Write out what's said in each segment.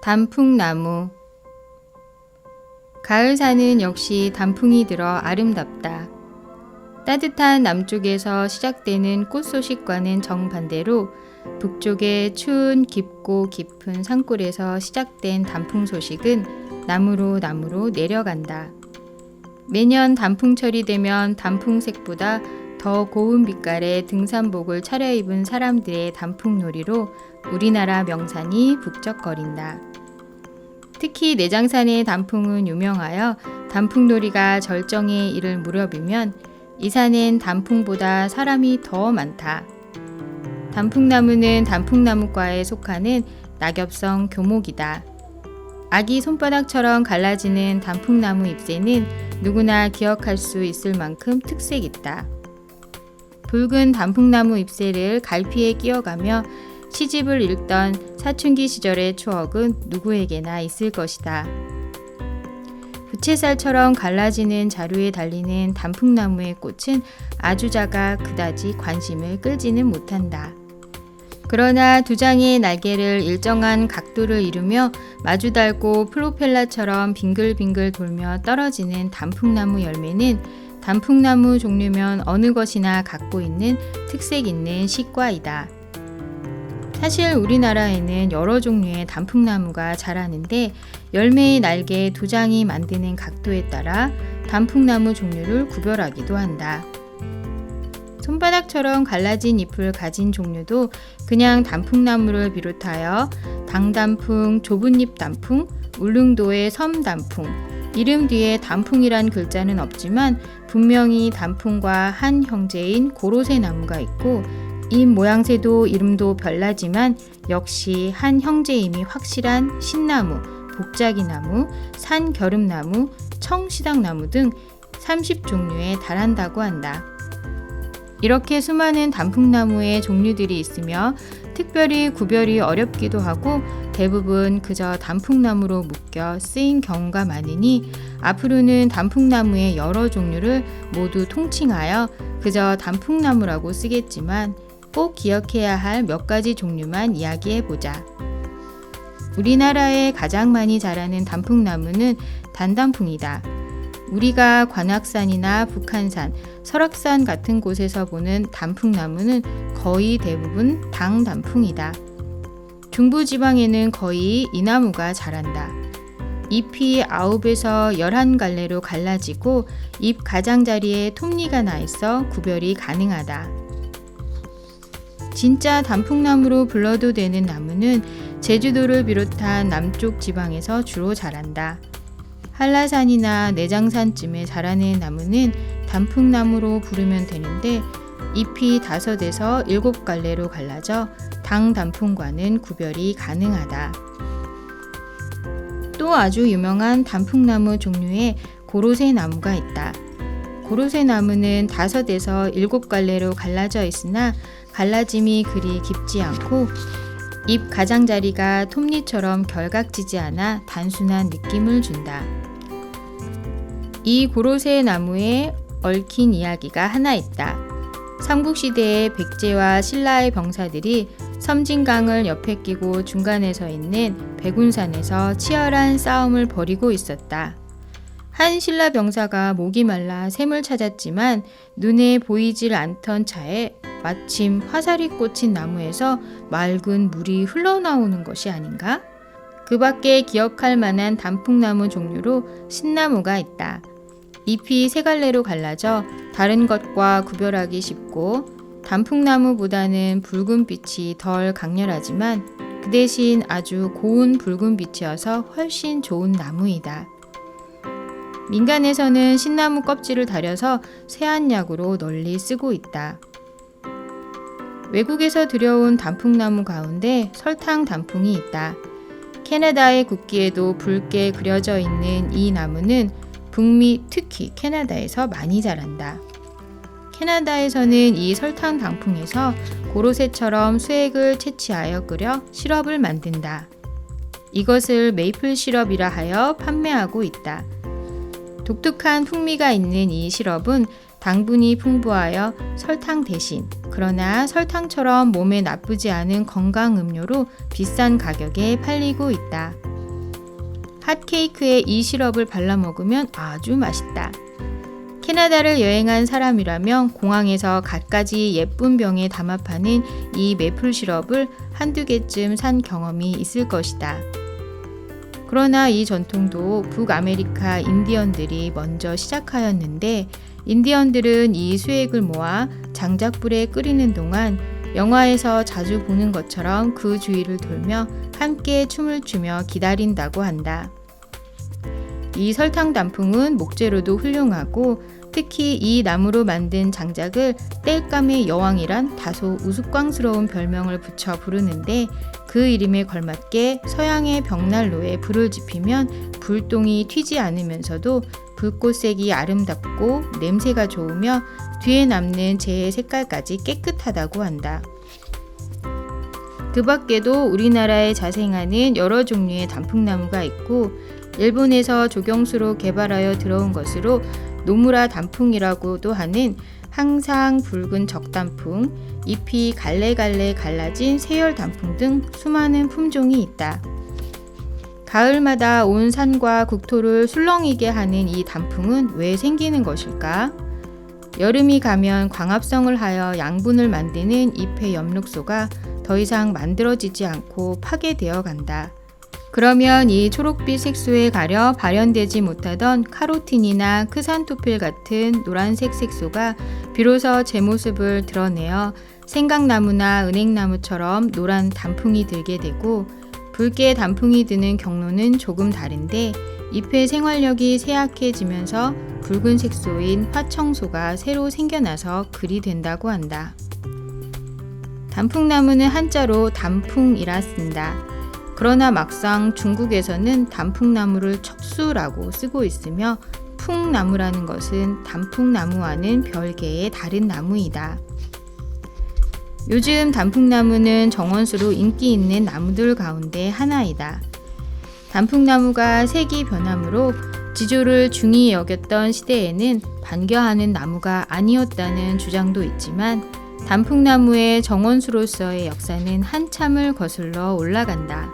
단풍나무. 가을사는 역시 단풍이 들어 아름답다. 따뜻한 남쪽에서 시작되는 꽃 소식과는 정반대로 북쪽의 추운 깊고 깊은 산골에서 시작된 단풍 소식은 나무로 내려간다. 매년 단풍철이 되면 단풍색보다 더 고운 빛깔의 등산복을 차려입은 사람들의 단풍놀이로 우리나라 명산이 북적거린다. 특히 내장산의 단풍은 유명하여 단풍놀이가 절정에 이를 무렵이면 이 산엔 단풍보다 사람이 더 많다. 단풍나무는 단풍나무과에 속하는 낙엽성 교목이다. 아기 손바닥처럼 갈라지는 단풍나무 잎새는 누구나 기억할 수 있을 만큼 특색 있다. 붉은 단풍나무 잎새를 갈피에 끼워가며 시집을 읽던 사춘기 시절의 추억은 누구에게나 있을 것이다. 부채살처럼 갈라지는 자루에 달리는 단풍나무의 꽃은 아주 작아 그다지 관심을 끌지는 못한다. 그러나 두 장의 날개를 일정한 각도를 이루며 마주 닳고 프로펠러처럼 빙글빙글 돌며 떨어지는 단풍나무 열매는 단풍나무 종류면 어느 것이나 갖고 있는 특색 있는 식과이다. 사실 우리나라에는 여러 종류의 단풍나무가 자라는데 열매의 날개 두 장이 만드는 각도에 따라 단풍나무 종류를 구별하기도 한다. 손바닥처럼 갈라진 잎을 가진 종류도 그냥 단풍나무를 비롯하여 당단풍, 좁은잎 단풍, 울릉도의 섬단풍, 이름 뒤에 단풍이란 글자는 없지만 분명히 단풍과 한 형제인 고로쇠 나무가 있고 잎 모양새도 이름도 별나지만 역시 한 형제임이 확실한 신나무, 복자기나무, 산겨름나무, 청시당나무 등 30종류에 달한다고 한다. 이렇게 수많은 단풍나무의 종류들이 있으며 특별히 구별이 어렵기도 하고 대부분 그저 단풍나무로 묶여 쓰인 경우가 많으니 앞으로는 단풍나무의 여러 종류를 모두 통칭하여 그저 단풍나무라고 쓰겠지만 꼭 기억해야 할 몇 가지 종류만 이야기해보자. 우리나라에 가장 많이 자라는 단풍나무는 단단풍이다. 우리가 관악산이나 북한산, 설악산 같은 곳에서 보는 단풍나무는 거의 대부분 당단풍이다. 중부지방에는 거의 이 나무가 자란다. 잎이 9에서 11갈래로 갈라지고 잎 가장자리에 톱니가 나 있어 구별이 가능하다. 진짜 단풍나무로 불러도 되는 나무는 제주도를 비롯한 남쪽 지방에서 주로 자란다. 한라산이나 내장산쯤에 자라는 나무는 단풍나무로 부르면 되는데 잎이 5에서 7갈래로 갈라져 당단풍과는 구별이 가능하다. 또 아주 유명한 단풍나무 종류에 고로쇠 나무가 있다. 고로쇠 나무는 5에서 7갈래로 갈라져 있으나 갈라짐이 그리 깊지 않고 잎 가장자리가 톱니처럼 결각지지 않아 단순한 느낌을 준다. 이 고로쇠 나무에 얽힌 이야기가 하나 있다. 삼국시대의 백제와 신라의 병사들이 섬진강을 옆에 끼고 중간에 서 있는 백운산에서 치열한 싸움을 벌이고 있었다. 한 신라 병사가 목이 말라 샘을 찾았지만 눈에 보이질 않던 차에 마침 화살이 꽂힌 나무에서 맑은 물이 흘러나오는 것이 아닌가? 그 밖에 기억할 만한 단풍나무 종류로 신나무가 있다. 잎이 3갈래로 갈라져 다른 것과 구별하기 쉽고 단풍나무보다는 붉은빛이 덜 강렬하지만 그 대신 아주 고운 붉은빛이어서 훨씬 좋은 나무이다. 민간에서는 신나무 껍질을 달여서 세안약으로 널리 쓰고 있다. 외국에서 들여온 단풍나무 가운데 설탕 단풍이 있다. 캐나다의 국기에도 붉게 그려져 있는 이 나무는 북미 특히 캐나다에서 많이 자란다. 캐나다에서는 이 설탕 단풍에서 고로쇠처럼 수액을 채취하여 끓여 시럽을 만든다. 이것을 메이플 시럽이라 하여 판매하고 있다. 독특한 풍미가 있는 이 시럽은 당분이 풍부하여 설탕 대신, 그러나 설탕처럼 몸에 나쁘지 않은 건강 음료로 비싼 가격에 팔리고 있다. 핫케이크에 이 시럽을 발라 먹으면 아주 맛있다. 캐나다를 여행한 사람이라면 공항에서 갖가지 예쁜 병에 담아 파는 이 메플 시럽을 한두 개쯤 산 경험이 있을 것이다. 그러나 이 전통도 북아메리카 인디언들이 먼저 시작하였는데, 인디언들은 이 수액을 모아 장작불에 끓이는 동안 영화에서 자주 보는 것처럼 그 주위를 돌며 함께 춤을 추며 기다린다고 한다. 이 설탕 단풍은 목재로도 훌륭하고, 특히 이 나무로 만든 장작을 땔감의 여왕이란 다소 우스꽝스러운 별명을 붙여 부르는데, 그 이름에 걸맞게 서양의 벽난로에 불을 지피면 불똥이 튀지 않으면서도 불꽃색이 아름답고 냄새가 좋으며 뒤에 남는 재의 색깔까지 깨끗하다고 한다. 그 밖에도 우리나라에 자생하는 여러 종류의 단풍나무가 있고, 일본에서 조경수로 개발하여 들어온 것으로 노무라 단풍이라고도 하는 항상 붉은 적단풍, 잎이 갈래갈래 갈라진 세열 단풍 등 수많은 품종이 있다. 가을마다 온 산과 국토를 술렁이게 하는 이 단풍은 왜 생기는 것일까? 여름이 가면 광합성을 하여 양분을 만드는 잎의 엽록소가 더 이상 만들어지지 않고 파괴되어 간다. 그러면 이 초록빛 색소에 가려 발현되지 못하던 카로틴이나 크산토필 같은 노란색 색소가 비로소 제 모습을 드러내어 생강나무나 은행나무처럼 노란 단풍이 들게 되고, 붉게 단풍이 드는 경로는 조금 다른데 잎의 생활력이 쇠약해지면서 붉은 색소인 화청소가 새로 생겨나서 글이 된다고 한다. 단풍나무는 한자로 단풍이라 쓴다. 그러나 막상 중국에서는 단풍나무를 척수라고 쓰고 있으며, 풍나무라는 것은 단풍나무와는 별개의 다른 나무이다. 요즘 단풍나무는 정원수로 인기 있는 나무들 가운데 하나이다. 단풍나무가 색이 변함으로 지조를 중히 여겼던 시대에는 반겨하는 나무가 아니었다는 주장도 있지만, 단풍나무의 정원수로서의 역사는 한참을 거슬러 올라간다.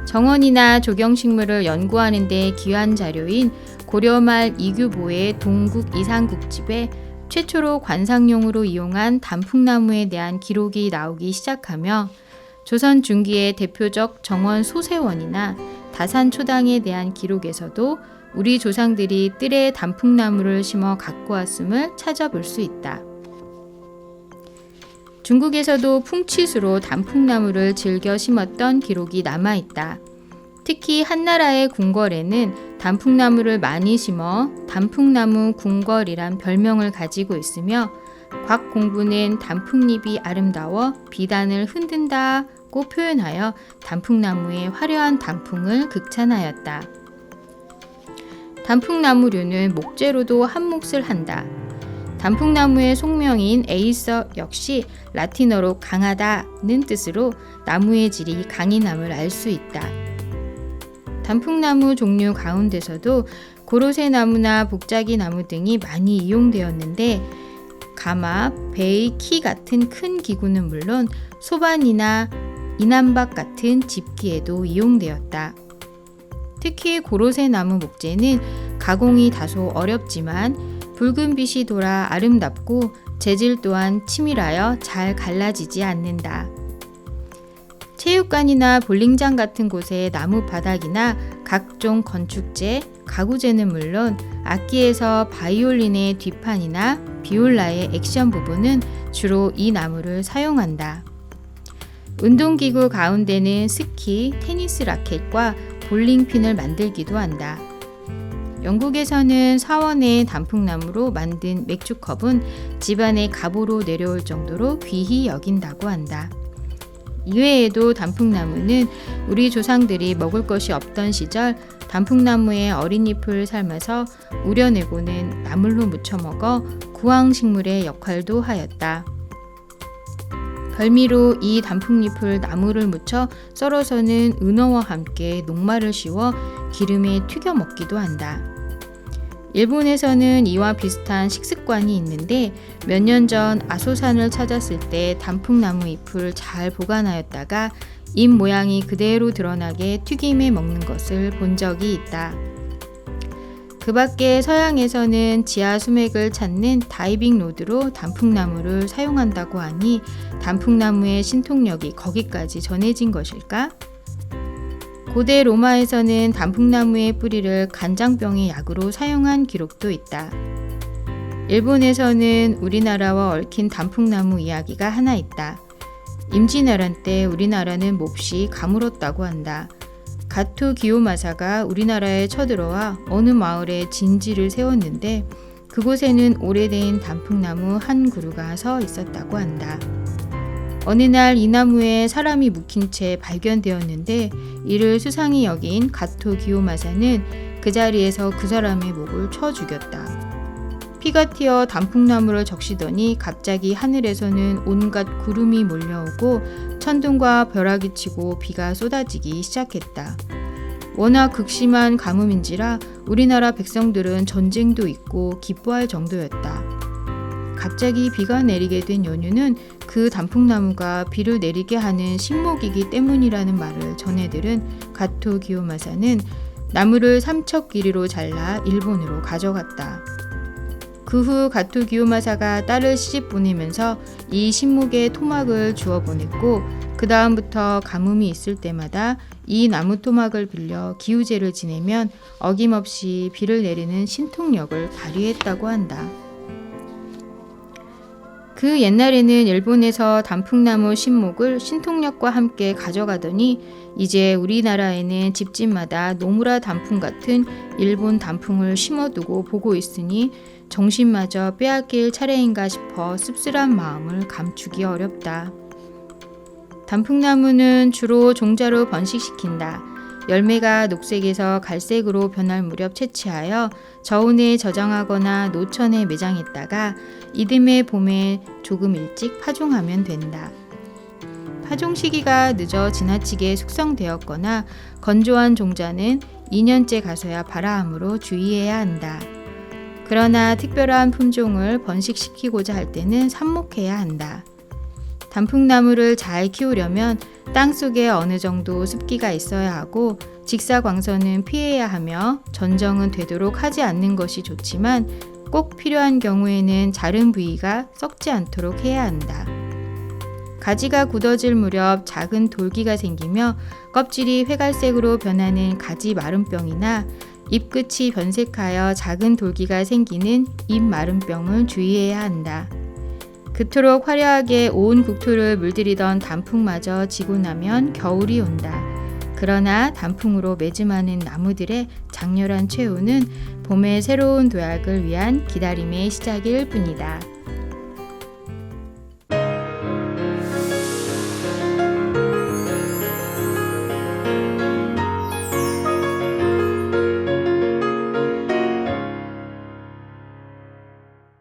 정원이나 조경식물을 연구하는 데 귀한 자료인 고려말 이규보의 동국 이상국집에 최초로 관상용으로 이용한 단풍나무에 대한 기록이 나오기 시작하며, 조선 중기의 대표적 정원 소세원이나 다산초당에 대한 기록에서도 우리 조상들이 뜰에 단풍나무를 심어 갖고 왔음을 찾아볼 수 있다. 중국에서도 풍치수로 단풍나무를 즐겨 심었던 기록이 남아있다. 특히 한나라의 궁궐에는 단풍나무를 많이 심어 단풍나무 궁궐이란 별명을 가지고 있으며, 곽공부는 단풍잎이 아름다워 비단을 흔든다고 표현하여 단풍나무의 화려한 단풍을 극찬하였다. 단풍나무류는 목재로도 한 몫을 한다. 단풍나무의 속명인 에이서 역시 라틴어로 강하다는 뜻으로 나무의 질이 강인함을 알 수 있다. 단풍나무 종류 가운데서도 고로쇠나무나 복자기나무 등이 많이 이용되었는데, 가마, 베이, 키 같은 큰 기구는 물론 소반이나 이남박 같은 집기에도 이용되었다. 특히 고로쇠나무 목재는 가공이 다소 어렵지만 붉은 빛이 돌아 아름답고 재질 또한 치밀하여 잘 갈라지지 않는다. 체육관이나 볼링장 같은 곳의 나무 바닥이나 각종 건축재, 가구재는 물론 악기에서 바이올린의 뒷판이나 비올라의 액션 부분은 주로 이 나무를 사용한다. 운동기구 가운데는 스키, 테니스 라켓과 볼링핀을 만들기도 한다. 영국에서는 사원의 단풍나무로 만든 맥주컵은 집안의 갑오로 내려올 정도로 귀히 여긴다고 한다. 이외에도 단풍나무는 우리 조상들이 먹을 것이 없던 시절 단풍나무의 어린 잎을 삶아서 우려내고는 나물로 무쳐 먹어 구황식물의 역할도 하였다. 별미로 이 단풍잎을 나무를 묻혀 썰어서는 은어와 함께 녹말을 씌워 기름에 튀겨 먹기도 한다. 일본에서는 이와 비슷한 식습관이 있는데, 몇 년 전 아소산을 찾았을 때 단풍나무 잎을 잘 보관하였다가 잎 모양이 그대로 드러나게 튀김해 먹는 것을 본 적이 있다. 그 밖에 서양에서는 지하 수맥을 찾는 다이빙 로드로 단풍나무를 사용한다고 하니 단풍나무의 신통력이 거기까지 전해진 것일까? 고대 로마에서는 단풍나무의 뿌리를 간장병의 약으로 사용한 기록도 있다. 일본에서는 우리나라와 얽힌 단풍나무 이야기가 하나 있다. 임진왜란 때 우리나라는 몹시 가물었다고 한다. 가토 기요마사가 우리나라에 쳐들어와 어느 마을에 진지를 세웠는데 그곳에는 오래된 단풍나무 한 그루가 서 있었다고 한다. 어느 날 이 나무에 사람이 묵힌 채 발견되었는데 이를 수상히 여긴 가토 기요마사는 그 자리에서 그 사람의 목을 쳐 죽였다. 피가 튀어 단풍나무를 적시더니 갑자기 하늘에서는 온갖 구름이 몰려오고 천둥과 벼락이 치고 비가 쏟아지기 시작했다. 워낙 극심한 가뭄인지라 우리나라 백성들은 전쟁도 있고 기뻐할 정도였다. 갑자기 비가 내리게 된 연유는 그 단풍나무가 비를 내리게 하는 신목이기 때문이라는 말을 전해 들은 가토 기요마사는 나무를 삼척 길이로 잘라 일본으로 가져갔다. 그 후 가토 기요마사가 딸을 시집 보내면서 이 신목에 토막을 주워 보냈고 그 다음부터 가뭄이 있을 때마다 이 나무 토막을 빌려 기우제를 지내면 어김없이 비를 내리는 신통력을 발휘했다고 한다. 그 옛날에는 일본에서 단풍나무 신목을 신통력과 함께 가져가더니 이제 우리나라에는 집집마다 노무라 단풍 같은 일본 단풍을 심어두고 보고 있으니 정신마저 빼앗길 차례인가 싶어 씁쓸한 마음을 감추기 어렵다. 단풍나무는 주로 종자로 번식시킨다. 열매가 녹색에서 갈색으로 변할 무렵 채취하여 저온에 저장하거나 노천에 매장했다가 이듬해 봄에 조금 일찍 파종하면 된다. 파종 시기가 늦어 지나치게 숙성되었거나 건조한 종자는 2년째 가서야 발아 함으로 주의해야 한다. 그러나 특별한 품종을 번식시키고자 할 때는 삽목해야 한다. 단풍나무를 잘 키우려면 땅속에 어느 정도 습기가 있어야 하고 직사광선은 피해야 하며 전정은 되도록 하지 않는 것이 좋지만 꼭 필요한 경우에는 자른 부위가 썩지 않도록 해야 한다. 가지가 굳어질 무렵 작은 돌기가 생기며 껍질이 회갈색으로 변하는 가지 마름병이나 잎끝이 변색하여 작은 돌기가 생기는 잎 마름병을 주의해야 한다. 그토록 화려하게 온 국토를 물들이던 단풍마저 지고 나면 겨울이 온다. 그러나 단풍으로 매짐하는 나무들의 장렬한 최후는 봄의 새로운 도약을 위한 기다림의 시작일 뿐이다.